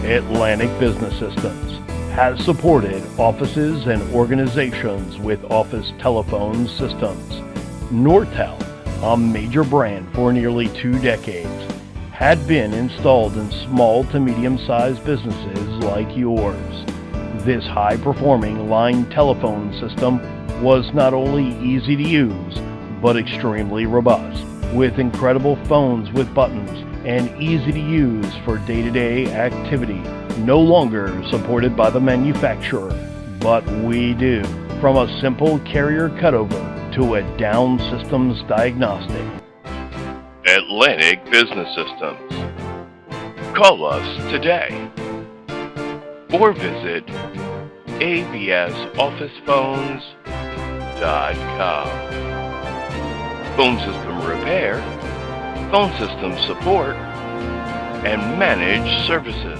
Atlantic Business Systems has supported offices and organizations with office telephone systems. Nortel, a major brand for nearly 2 decades, had been installed in small to medium-sized businesses like yours. This high-performing line telephone system was not only easy to use, but extremely robust, with incredible phones with buttons and easy to use for day-to-day activity. No longer supported by the manufacturer, but we do. From a simple carrier cutover to a down systems diagnostic. Atlantic Business Systems. Call us today or visit absofficephones.com. Phone system repair, phone system support, and managed services.